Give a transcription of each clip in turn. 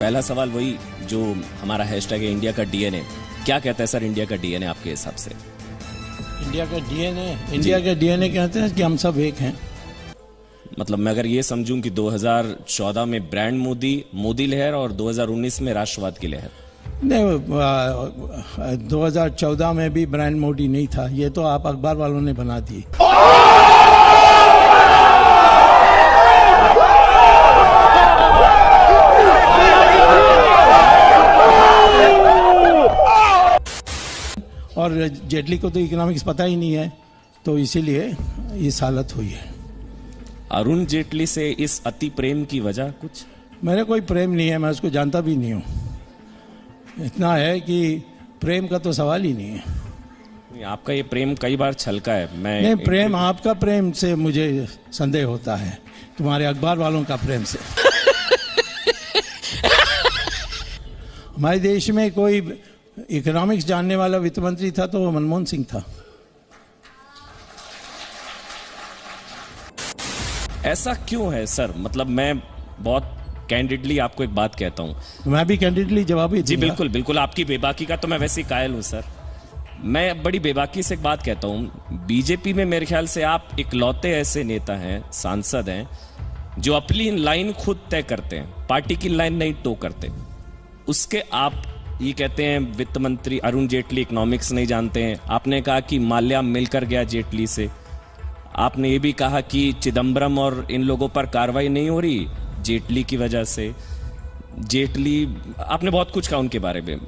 पहला सवाल वही जो हमारा हैशटैग है इंडिया का डीएनए, क्या कहता है सर इंडिया का डीएनए आपके हिसाब से? इंडिया का डीएनए कहते हैं कि हम सब एक हैं। मतलब मैं अगर ये समझूं कि 2014 में ब्रांड मोदी लहर और 2019 में राष्ट्रवाद की लहर। नहीं, 2014 में भी ब्रांड मोदी नहीं था, ये तो आप अखबार वालों ने बना दी। और जेटली को तो इकोनॉमिक्स पता ही नहीं है, तो इसीलिए इस हालत हुई है। अरुण जेटली से इस अति प्रेम की वजह कुछ? मेरा कोई प्रेम नहीं है, मैं उसको जानता भी नहीं हूँ। इतना है कि प्रेम का तो सवाल ही नहीं है। आपका ये प्रेम कई बार छलका है। नहीं, प्रेम आपका प्रेम से मुझे संदेह होता है, तुम्हारे अखबार वालों का प्रेम से। हमारे देश में कोई इकोनॉमिक्स जानने वाला वित्त मंत्री था तो वो मनमोहन सिंह था। ऐसा क्यों है सर? मतलब मैं बहुत कैंडिडली आपको एक बात कहता हूं। मैं भी कैंडिडली जवाब ही जी बिल्कुल बिल्कुल, आपकी बेबाकी का तो मैं वैसे ही कायल हूं सर। मैं बड़ी बेबाकी से एक बात कहता हूं, बीजेपी में मेरे ख्याल से आप इकलौते ऐसे नेता हैं, सांसद हैं, जो अपनी लाइन खुद तय करते हैं, पार्टी की लाइन नहीं टो करते। उसके आप ये कहते हैं वित्त मंत्री अरुण जेटली इकोनॉमिक्स नहीं जानते हैं। आपने कहा कि माल्या मिलकर गया जेटली से। आपने ये भी कहा कि चिदम्बरम और इन लोगों पर कार्रवाई नहीं हो रही जेटली की वजह से। जेटली, आपने बहुत कुछ कहा उनके बारे में,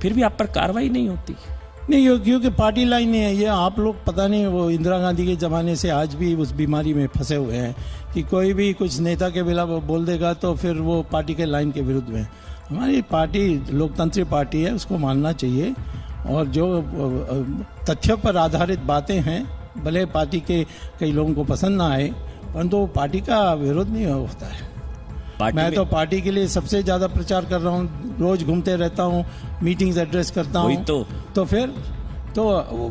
फिर भी आप पर कार्रवाई नहीं होती। नहीं, क्योंकि पार्टी लाइन नहीं है। ये आप लोग पता नहीं, वो इंदिरा गांधी के ज़माने से आज भी उस बीमारी में फंसे हुए हैं कि कोई भी कुछ नेता के बिना बोल देगा तो फिर वो पार्टी के लाइन के विरुद्ध में। हमारी पार्टी लोकतांत्रिक पार्टी है, उसको मानना चाहिए। और जो तथ्यों पर आधारित बातें हैं, भले पार्टी के कई लोगों को पसंद ना आए, परंतु वो पार्टी का विरोध नहीं होता है। मैं तो पार्टी के लिए सबसे ज्यादा प्रचार कर रहा हूँ, रोज घूमते रहता हूँ, मीटिंग्स एड्रेस करता हूँ। तो फिर तो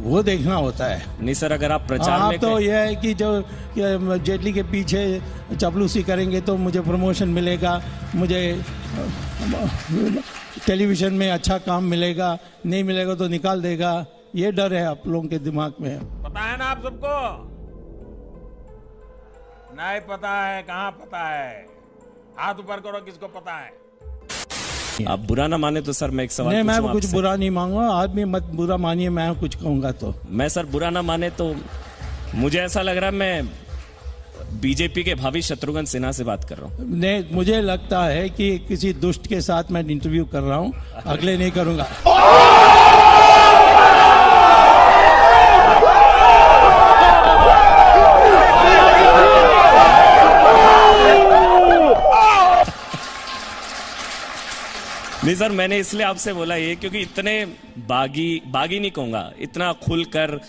वो देखना होता है। नहीं सर, अगर आप प्रचार में तो यह है कि जो जेटली के पीछे चपलूसी करेंगे तो मुझे प्रमोशन मिलेगा, मुझे टेलीविजन में अच्छा काम मिलेगा, नहीं मिलेगा तो निकाल देगा। ये डर है आप लोगों के दिमाग में। पता है ना आप सबको? नहीं पता है? कहाँ पता है? हाथ ऊपर करो, किसको पता है? आप बुरा ना माने तो सर मैं एक सवाल नहीं, मैं कुछ बुरा नहीं मांगूंगा, आदमी मत बुरा मानिए, मैं कुछ कहूंगा तो। मैं सर बुरा ना माने तो मुझे ऐसा लग रहा है मैं बीजेपी के भावी शत्रुघ्न सिन्हा से बात कर रहा हूँ। नहीं, मुझे लगता है कि किसी दुष्ट के साथ मैं इंटरव्यू कर रहा हूँ, अगले नहीं करूंगा। नहीं सर, मैंने इसलिए आपसे बोला ये क्योंकि इतने बागी नहीं कहूंगा, इतना खुलकर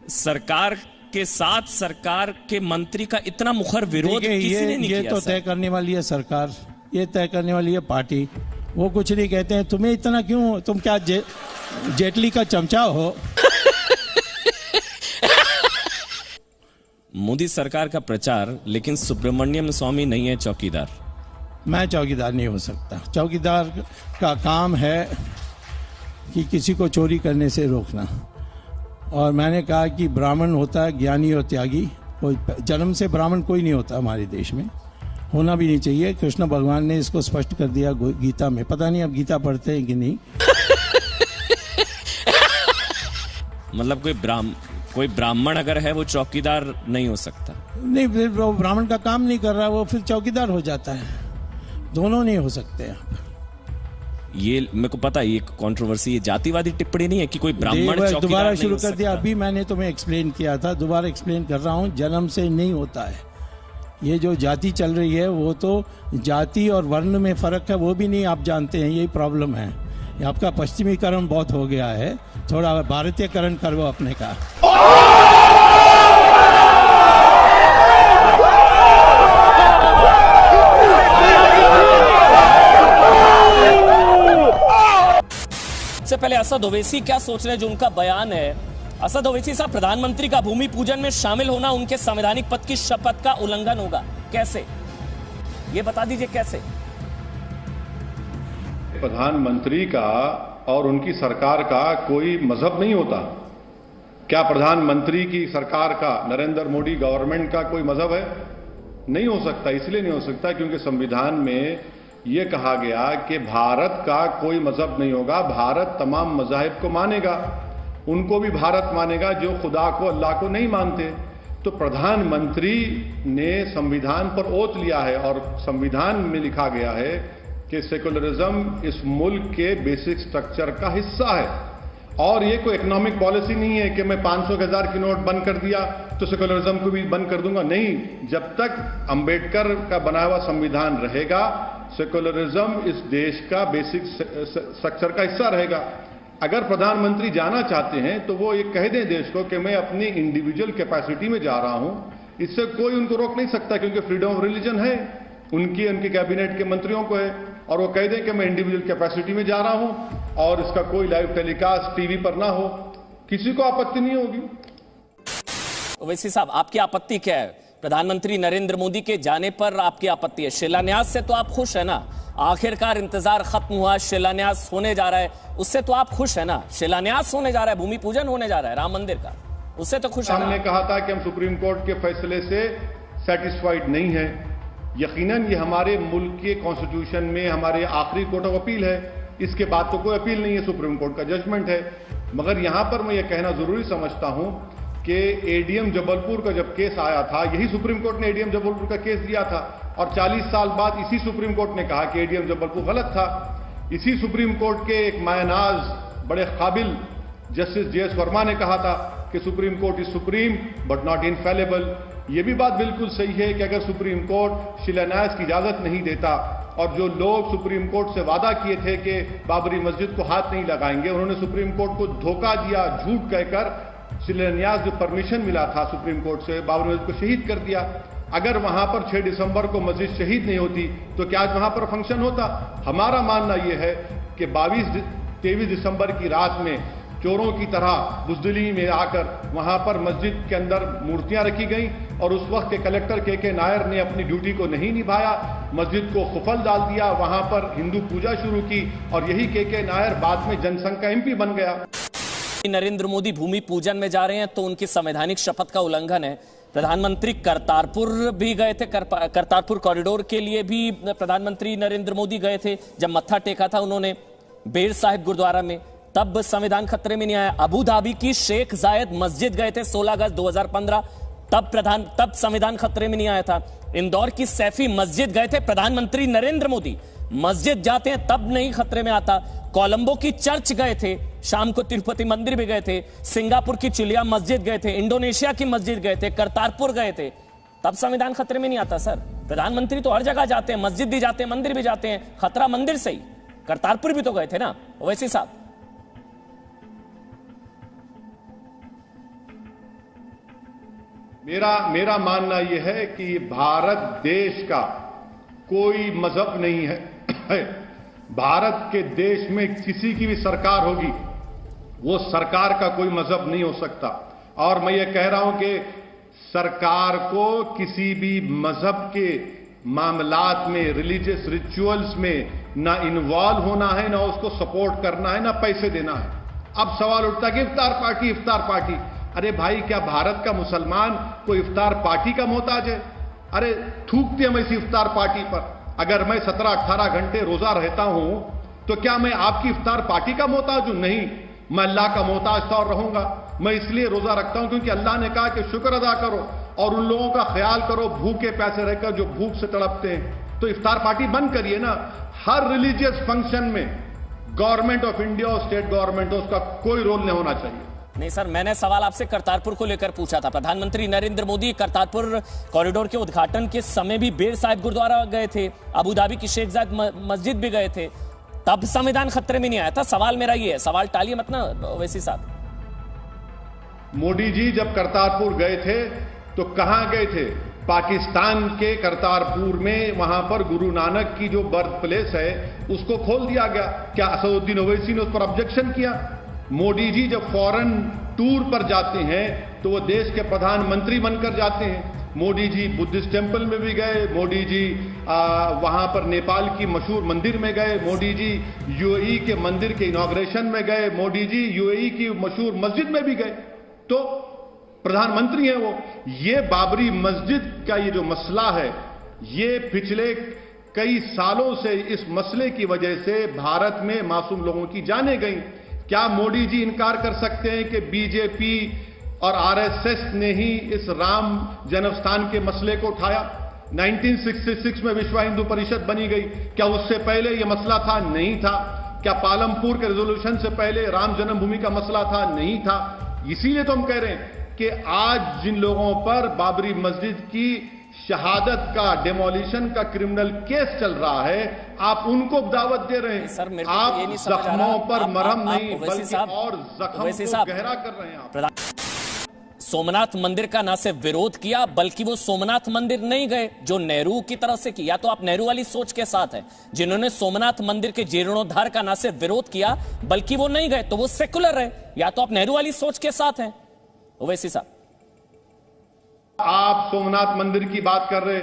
सरकार के साथ सरकार के मंत्री का इतना मुखर विरोध किसी ने नहीं किया। ये तो तय करने वाली है सरकार, ये तय करने वाली है पार्टी। वो कुछ नहीं कहते हैं। तुम्हें इतना क्यों, तुम क्या जेटली का चमचा हो? मोदी सरकार का प्रचार, लेकिन सुब्रमण्यम स्वामी नहीं है चौकीदार। मैं चौकीदार नहीं हो सकता। चौकीदार का काम है कि किसी को चोरी करने से रोकना। और मैंने कहा कि ब्राह्मण होता है ज्ञानी और त्यागी, कोई जन्म से ब्राह्मण कोई नहीं होता हमारे देश में, होना भी नहीं चाहिए। कृष्ण भगवान ने इसको स्पष्ट कर दिया गीता में। पता नहीं अब गीता पढ़ते हैं कि नहीं। मतलब कोई ब्राह्मण अगर है वो चौकीदार नहीं हो सकता? नहीं, फिर वो ब्राह्मण का काम नहीं कर रहा, वो फिर चौकीदार हो जाता है। दोनों नहीं हो सकते आप। ये मेरे को पता है, ये कंट्रोवर्सी, ये जातिवादी टिप्पणी नहीं है कि कोई ब्राह्मण चौकीदार दोबारा शुरू कर दिया। अभी मैंने तुम्हें एक्सप्लेन किया था, दोबारा एक्सप्लेन कर रहा हूँ। जन्म से नहीं होता है। ये जो जाति चल रही है वो तो जाति और वर्ण में फर्क है, वो भी नहीं आप जानते हैं। यही प्रॉब्लम है। आपका पश्चिमीकरण बहुत हो गया है, थोड़ा भारतीयकरण करो अपने का। सबसे पहले असद ओवैसी क्या सोच रहे हैं, जो उनका बयान है। असद ओवैसी साहब, प्रधानमंत्री का भूमि पूजन में शामिल होना उनके संवैधानिक पद की शपथ का उल्लंघन होगा। कैसे, ये बता दीजिए कैसे? प्रधानमंत्री का और उनकी सरकार का कोई मजहब नहीं होता। क्या प्रधानमंत्री की सरकार का, नरेंद्र मोदी गवर्नमेंट का कोई मजहब है? नहीं हो सकता। इसलिए नहीं हो सकता क्योंकि संविधान में यह कहा गया कि भारत का कोई मजहब नहीं होगा, भारत तमाम मजाहिब को मानेगा, उनको भी भारत मानेगा जो खुदा को, अल्लाह को नहीं मानते। तो प्रधानमंत्री ने संविधान पर ओथ लिया है और संविधान में लिखा गया है कि सेकुलरिज्म इस मुल्क के बेसिक स्ट्रक्चर का हिस्सा है। और ये कोई इकोनॉमिक पॉलिसी नहीं है कि मैं 500 के 1000 की नोट बंद कर दिया तो सेकुलरिज्म को भी बंद कर दूंगा। नहीं, जब तक अंबेडकर का बनाया हुआ संविधान रहेगा, सेकुलरिज्म इस देश का बेसिक स्ट्रक्चर का हिस्सा रहेगा। अगर प्रधानमंत्री जाना चाहते हैं तो वो ये कह दें देश को कि मैं अपनी इंडिविजुअल कैपेसिटी में जा रहा हूं, इससे कोई उनको रोक नहीं सकता क्योंकि फ्रीडम ऑफ रिलीजन है, उनके कैबिनेट के मंत्रियों को है। और वो कह दें कि मैं इंडिविजुअल कैपेसिटी में जा रहा हूं और इसका कोई लाइव टेलीकास्ट टीवी पर ना हो, किसी को आपत्ति नहीं होगी। ओवैसी साहब, आपकी आपत्ति क्या है? प्रधानमंत्री नरेंद्र मोदी के जाने पर आपकी आपत्ति है, शिलान्यास से तो आप खुश है ना? आखिरकार इंतजार खत्म हुआ, शिलान्यास होने जा रहा है, उससे तो आप खुश है ना? शिलान्यास होने जा रहा है, भूमि पूजन होने जा रहा है राम मंदिर का, उससे तो खुश है ना? हमने कहा था कि हम सुप्रीम कोर्ट के फैसले से सेटिस्फाइड नहीं है। यकीनन ये हमारे मुल्क के कॉन्स्टिट्यूशन में हमारे आखिरी कोर्ट ऑफ अपील है, इसके बाद तो कोई अपील नहीं है, सुप्रीम कोर्ट का जजमेंट है। मगर यहां पर मैं ये कहना जरूरी समझता हूं कि एडीएम जबलपुर का जब केस आया था, यही सुप्रीम कोर्ट ने एडीएम जबलपुर का केस दिया था और 40 साल बाद इसी सुप्रीम कोर्ट ने कहा कि एडीएम जबलपुर गलत था। इसी सुप्रीम कोर्ट के एक मायनाज बड़े काबिल जस्टिस जेएस वर्मा ने कहा था कि supreme court is supreme but not infallible. यह भी बात बिल्कुल सही है कि अगर सुप्रीम कोर्ट शिलान्यास की इजाजत नहीं देता और जो लोग सुप्रीम कोर्ट से वादा किए थे कि बाबरी मस्जिद को हाथ नहीं लगाएंगे, उन्होंने सुप्रीम कोर्ट को धोखा दिया, झूठ कहकर शिलान्यास जो परमिशन मिला था सुप्रीम कोर्ट से, बाबरी मस्जिद को शहीद कर दिया। अगर वहां पर 6 दिसंबर को मस्जिद शहीद नहीं होती तो क्या आज वहां पर फंक्शन होता? हमारा मानना यह है कि 23 दिसंबर की रात में चोरों की तरह बुजदिली में आकर वहां पर मस्जिद के अंदर मूर्तियां रखी गई और उस वक्त के कलेक्टर के नायर ने अपनी ड्यूटी को नहीं निभाया, मस्जिद को खुफल डाल दिया, वहां पर हिंदू पूजा शुरू की और यही के नायर बाद में जनसंघ का एमपी बन गया। नरेंद्र मोदी भूमि पूजन में जा रहे हैं तो उनकी संवैधानिक शपथ का उल्लंघन है। प्रधानमंत्री करतारपुर भी गए थे, करतारपुर कॉरिडोर के लिए भी प्रधानमंत्री नरेंद्र मोदी गए थे। जब मत्था टेका था उन्होंने बेर साहिब गुरुद्वारा में, तब संविधान खतरे में नहीं आया। अबू धाबी की शेख जायद मस्जिद गए थे 16 अगस्त 2015, तब संविधान खतरे में नहीं आया था। इंदौर की सैफी मस्जिद गए थे प्रधानमंत्री नरेंद्र मोदी, मस्जिद जाते हैं तब नहीं खतरे में आता। कोलंबो की चर्च गए थे, शाम को तिरुपति मंदिर भी गए थे, सिंगापुर की चिलिया मस्जिद गए थे, इंडोनेशिया की मस्जिद गए थे, करतारपुर गए थे, तब संविधान खतरे में नहीं आता। सर, प्रधानमंत्री तो हर जगह जाते हैं, मस्जिद भी जाते हैं, मंदिर भी जाते हैं, खतरा मंदिर से ही। करतारपुर भी तो गए थे ना ओवैसी साहब। मेरा मानना यह है कि भारत देश का कोई मजहब नहीं है। भारत के देश में किसी की भी सरकार होगी, वो सरकार का कोई मजहब नहीं हो सकता। और मैं ये कह रहा हूं कि सरकार को किसी भी मजहब के मामलात में, रिलीजियस रिचुअल्स में ना इन्वॉल्व होना है, ना उसको सपोर्ट करना है, ना पैसे देना है। अब सवाल उठता है कि इफ्तार पार्टी। अरे भाई, क्या भारत का मुसलमान कोई इफ्तार पार्टी का मोहताज है? अरे थूकते हम इसी इफ्तार पार्टी पर। अगर मैं 17-18 घंटे रोजा रहता हूं तो क्या मैं आपकी इफ्तार पार्टी का मोहताज हूं? नहीं, मैं अल्लाह का मोहताज था और रहूंगा। मैं इसलिए रोजा रखता हूं क्योंकि अल्लाह ने कहा कि शुक्र अदा करो और उन लोगों का ख्याल करो भूखे प्यासे रहकर जो भूख से तड़पते हैं। तो इफ्तार पार्टी बंद करिए ना। हर रिलीजियस फंक्शन में गवर्नमेंट ऑफ इंडिया और स्टेट गवर्नमेंट, उसका कोई रोल नहीं होना चाहिए। नहीं सर, मैंने सवाल आपसे करतारपुर को लेकर पूछा था। प्रधानमंत्री नरेंद्र मोदी करतारपुर कॉरिडोर के उद्घाटन के समय भी बेर साहिब गुरुद्वारा गए थे, अबू धाबी की शेख जायद मस्जिद भी गए थे, तब संविधान खतरे में नहीं आया था। सवाल मेरा ये है, सवाल टालिए मत ना ओवैसी साहब। मोदी जी जब करतारपुर गए थे तो कहां गए थे? पाकिस्तान के करतारपुर में, वहां पर गुरु नानक की जो बर्थ प्लेस है उसको खोल दिया गया। क्या असदुद्दीन ओवैसी ने उस पर ऑब्जेक्शन किया? मोदी जी जब फॉरेन टूर पर जाते हैं तो वो देश के प्रधानमंत्री बनकर जाते हैं। मोदी जी बुद्धिस्ट टेम्पल में भी गए, मोदी जी वहां पर नेपाल की मशहूर मंदिर में गए, मोदी जी यूएई के मंदिर के इनॉग्रेशन में गए, मोदी जी यूएई की मशहूर मस्जिद में भी गए। तो प्रधानमंत्री हैं वो। ये बाबरी मस्जिद का ये जो मसला है, ये पिछले कई सालों से इस मसले की वजह से भारत में मासूम लोगों की जानें गई। क्या मोदी जी इनकार कर सकते हैं कि बीजेपी और आरएसएस ने ही इस राम जन्मस्थान के मसले को उठाया? 1966 में विश्व हिंदू परिषद बनी गई। क्या उससे पहले यह मसला था? नहीं था। क्या पालमपुर के रेजोल्यूशन से पहले राम जन्मभूमि का मसला था? नहीं था। इसीलिए तो हम कह रहे हैं कि आज जिन लोगों पर बाबरी मस्जिद की शहादत का, डेमोलिशन का क्रिमिनल केस चल रहा है, आप उनको दावत दे रहे हैं। सर, मेरे को आप ये नहीं समझ आ रहा। जख्मों पर मरहम आप नहीं ओवैसी बल्कि साहब, और जख्म ओवैसी को साहब, गहरा कर रहे हैं आप। सोमनाथ मंदिर का ना सिर्फ विरोध किया, बल्कि वो सोमनाथ मंदिर नहीं गए जो नेहरू की तरफ से किया। तो आप नेहरू वाली सोच के साथ हैं। जिन्होंने सोमनाथ मंदिर के जीर्णोद्धार का ना सिर्फ विरोध किया, बल्कि वो नहीं गए, तो वो सेकुलर है। या तो आप नेहरू वाली सोच के साथ हैं ओवैसी साहब। आप सोमनाथ मंदिर की बात कर रहे,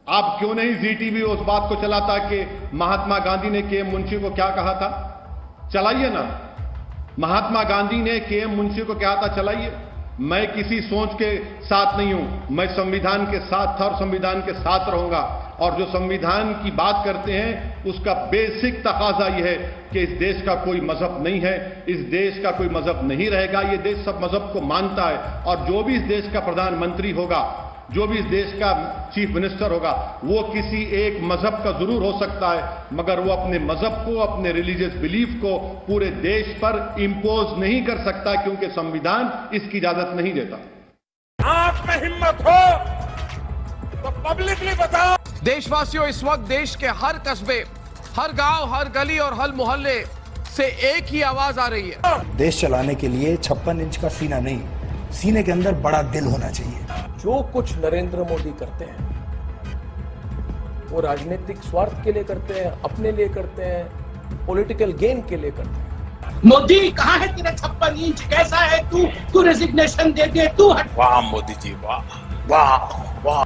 आप क्यों नहीं जी टीवी उस बात को चलाता कि महात्मा गांधी ने के एम मुंशी को क्या कहा था? चलाइए ना। महात्मा गांधी ने के एम मुंशी को क्या था? चलाइए। मैं किसी सोच के साथ नहीं हूं, मैं संविधान के साथ था और संविधान के साथ रहूंगा। और जो संविधान की बात करते हैं उसका बेसिक तकाजा यह है कि इस देश का कोई मजहब नहीं है, इस देश का कोई मजहब नहीं रहेगा। ये देश सब मजहब को मानता है और जो भी इस देश का प्रधानमंत्री होगा, जो भी इस देश का चीफ मिनिस्टर होगा, वो किसी एक मजहब का जरूर हो सकता है, मगर वो अपने मजहब को, अपने रिलीजियस बिलीफ को पूरे देश पर इंपोज नहीं कर सकता, क्योंकि संविधान इसकी इजाजत नहीं देता। आप में हिम्मत हो तो पब्लिकली बताओ। देशवासियों, इस वक्त देश के हर कस्बे, हर गांव, हर गली और हर मोहल्ले से एक ही आवाज आ रही है। देश चलाने के लिए 56 इंच का सीना नहीं, सीने के अंदर बड़ा दिल होना चाहिए। जो कुछ नरेंद्र मोदी करते हैं वो राजनीतिक स्वार्थ के लिए करते हैं, अपने लिए करते हैं, पॉलिटिकल गेन के लिए करते हैं। मोदी कहाँ है तेरा 56 इंच? कैसा है तू? तू रेजिग्नेशन दे दे, तू हट। वाह मोदी जी, वाह वाह वाह।